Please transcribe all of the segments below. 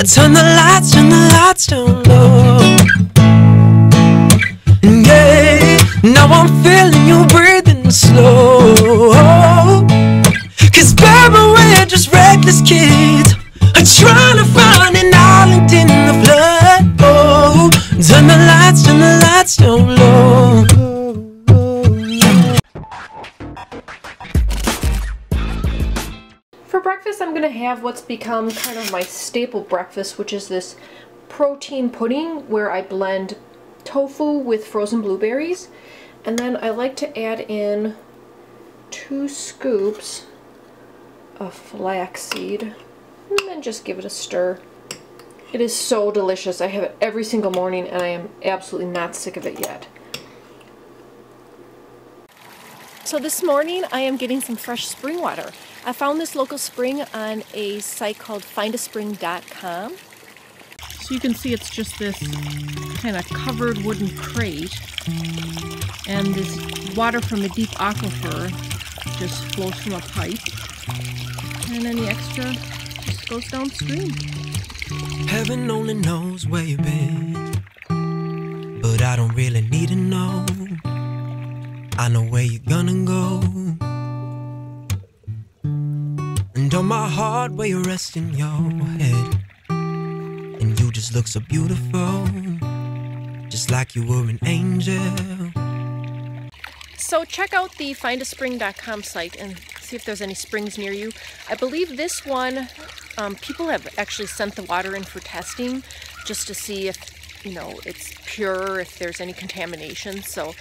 Turn the lights down low. Yeah, now I'm feeling you breathing slow. Cause baby, we're just reckless kids, trying to find an island in the flood. Oh, turn the lights down low. For breakfast, I'm gonna have what's become kind of my staple breakfast, which is this protein pudding where I blend tofu with frozen blueberries, and then I like to add in 2 scoops of flaxseed and then just give it a stir. It is so delicious. I have it every single morning and I am absolutely not sick of it yet. So this morning I am getting some fresh spring water. I found this local spring on a site called findaspring.com. So you can see it's just this kind of covered wooden crate, and this water from a deep aquifer just flows from a pipe, and any extra just goes downstream. Heaven only knows where you've been, but I don't really need to know. I know where you're gonna go, and on my heart where you're resting your head, and you just look so beautiful, just like you were an angel. So check out the findaspring.com site and see if there's any springs near you. I believe this one, people have actually sent the water in for testing just to see if, you know, it's pure, if there's any contamination. So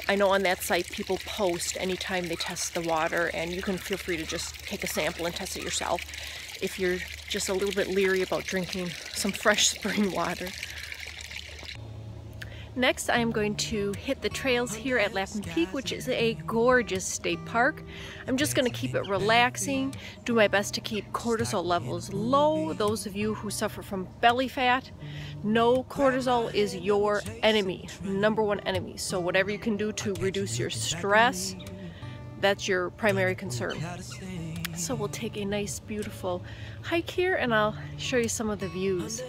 I know on that site people post anytime they test the water, and you can feel free to just take a sample and test it yourself if you're just a little bit leery about drinking some fresh spring water. Next, I am going to hit the trails here at Lapham Peak, which is a gorgeous state park. I'm just going to keep it relaxing, do my best to keep cortisol levels low. Those of you who suffer from belly fat know cortisol is your enemy, #1 enemy. So whatever you can do to reduce your stress, that's your primary concern. So we'll take a nice, beautiful hike here, and I'll show you some of the views.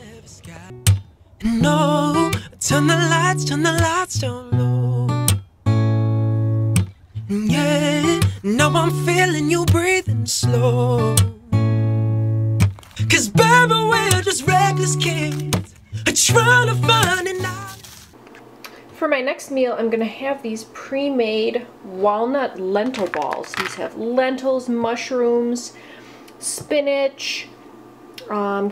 No, turn the lights down low. Yeah, now I'm feeling you breathing slow. Cause baby, we're just reckless kids, trying to find an island. For my next meal, I'm gonna have these pre-made walnut lentil balls. These have lentils, mushrooms, spinach,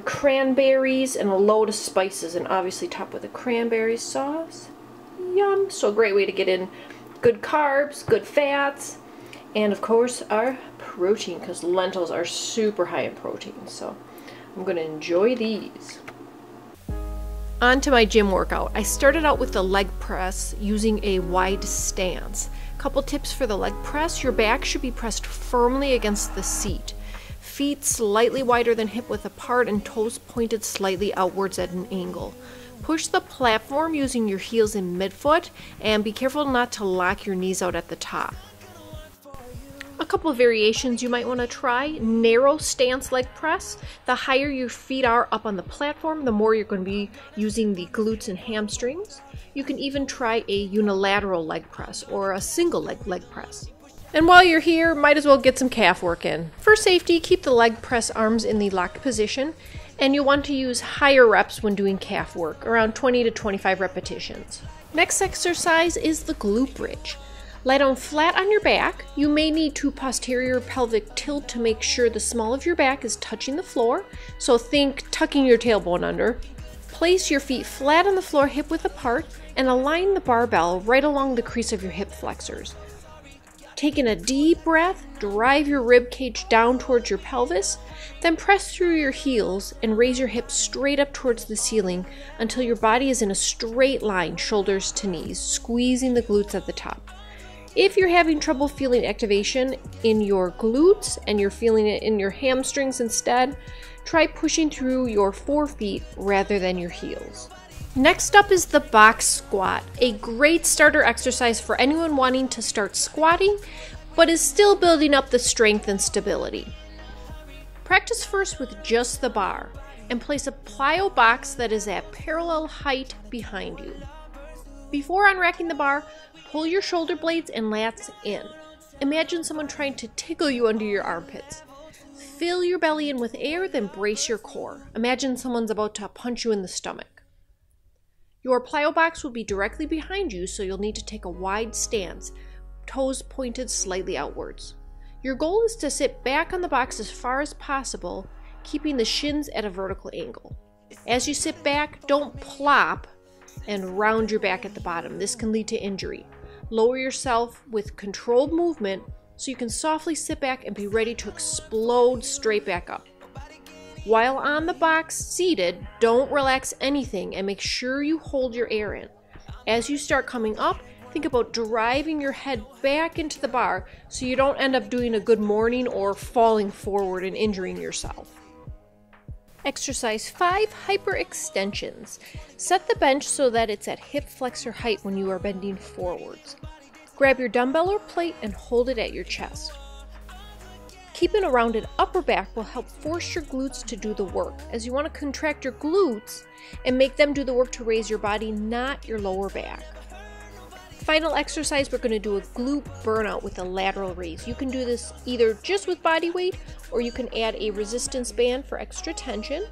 cranberries, and a load of spices, and obviously topped with a cranberry sauce. Yum! So a great way to get in good carbs, good fats, and of course our protein, because lentils are super high in protein. So I'm going to enjoy these. On to my gym workout. I started out with the leg press using a wide stance. Couple tips for the leg press: your back should be pressed firmly against the seat. Feet slightly wider than hip width apart and toes pointed slightly outwards at an angle. Push the platform using your heels in midfoot, and be careful not to lock your knees out at the top. A couple of variations you might want to try: narrow stance leg press. The higher your feet are up on the platform, the more you're going to be using the glutes and hamstrings. You can even try a unilateral leg press or a single leg press. And while you're here, might as well get some calf work in. For safety, keep the leg press arms in the locked position, and you'll want to use higher reps when doing calf work, around 20 to 25 repetitions. Next exercise is the glute bridge. Lie down flat on your back. You may need to posterior pelvic tilt to make sure the small of your back is touching the floor, so think tucking your tailbone under. Place your feet flat on the floor, hip width apart, and align the barbell right along the crease of your hip flexors. Taking a deep breath, drive your rib cage down towards your pelvis, then press through your heels and raise your hips straight up towards the ceiling until your body is in a straight line, shoulders to knees, squeezing the glutes at the top. If you're having trouble feeling activation in your glutes and you're feeling it in your hamstrings instead, try pushing through your forefeet rather than your heels. Next up is the box squat, a great starter exercise for anyone wanting to start squatting, but is still building up the strength and stability. Practice first with just the bar and place a plyo box that is at parallel height behind you. Before unracking the bar, pull your shoulder blades and lats in. Imagine someone trying to tickle you under your armpits. Fill your belly in with air, then brace your core. Imagine someone's about to punch you in the stomach. Your plyo box will be directly behind you, so you'll need to take a wide stance, toes pointed slightly outwards. Your goal is to sit back on the box as far as possible, keeping the shins at a vertical angle. As you sit back, don't plop and round your back at the bottom. This can lead to injury. Lower yourself with controlled movement so you can softly sit back and be ready to explode straight back up. While on the box seated, don't relax anything and make sure you hold your air in. As you start coming up, think about driving your head back into the bar so you don't end up doing a good morning or falling forward and injuring yourself. Exercise 5, hyperextensions. Set the bench so that it's at hip flexor height when you are bending forwards. Grab your dumbbell or plate and hold it at your chest. Keeping a rounded upper back will help force your glutes to do the work, as you want to contract your glutes and make them do the work to raise your body, not your lower back. Final exercise, we're going to do a glute burnout with a lateral raise. You can do this either just with body weight, or you can add a resistance band for extra tension.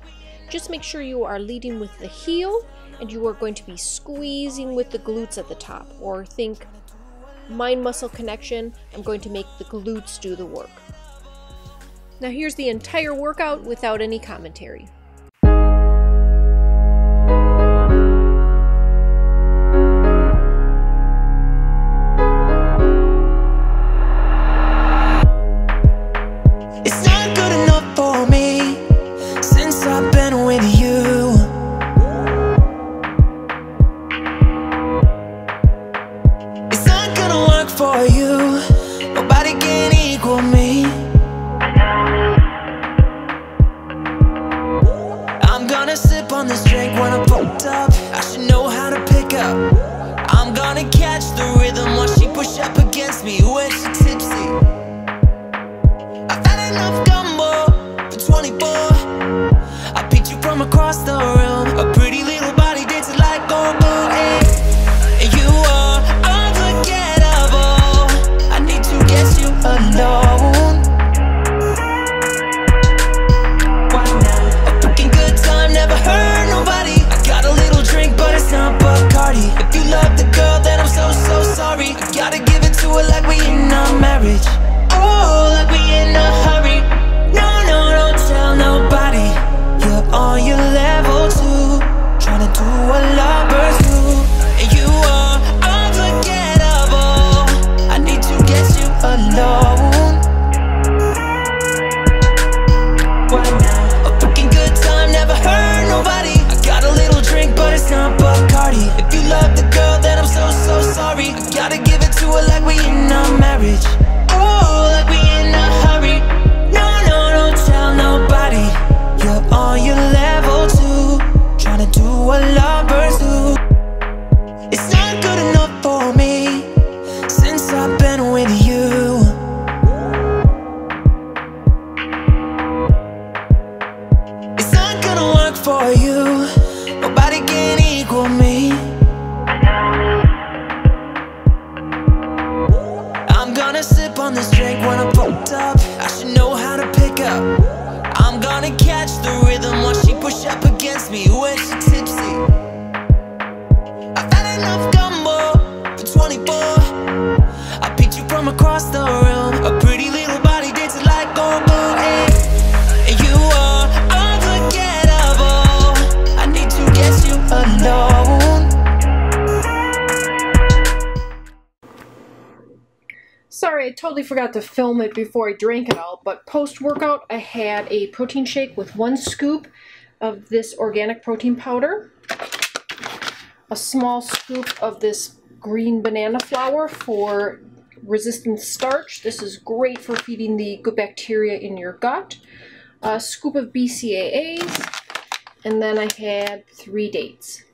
Just make sure you are leading with the heel and you are going to be squeezing with the glutes at the top, or think mind-muscle connection. I'm going to make the glutes do the work. Now here's the entire workout without any commentary. Sorry, I totally forgot to film it before I drank it all, but post-workout I had a protein shake with 1 scoop of this organic protein powder, a small scoop of this green banana flour for resistant starch. This is great for feeding the good bacteria in your gut. A scoop of BCAAs, and then I had 3 dates.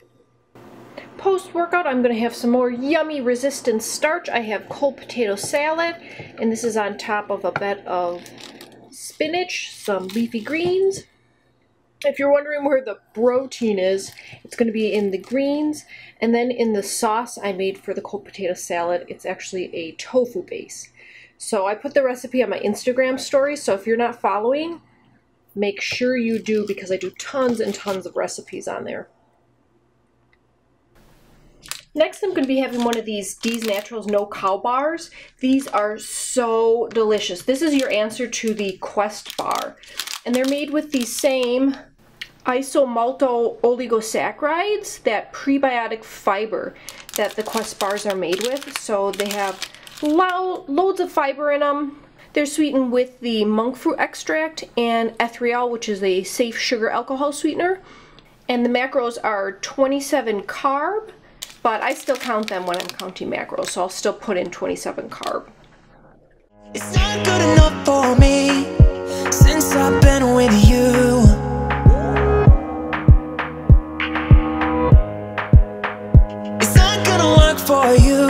Post-workout, I'm going to have some more yummy resistant starch. I have cold potato salad, and this is on top of a bed of spinach, some leafy greens. If you're wondering where the protein is, it's going to be in the greens, and then in the sauce I made for the cold potato salad, it's actually a tofu base. So I put the recipe on my Instagram story, so if you're not following, make sure you do, because I do tons and tons of recipes on there. Next, I'm going to be having one of these D's Naturals No Cow bars. These are so delicious. This is your answer to the Quest bar. And they're made with the same isomalto oligosaccharides, that prebiotic fiber that the Quest bars are made with. So they have loads of fiber in them. They're sweetened with the monk fruit extract and erythritol, which is a safe sugar alcohol sweetener. And the macros are 27 carb. But I still count them when I'm counting macros, so I'll still put in 27 carb. It's not good enough for me since I've been with you. It's not gonna work for you.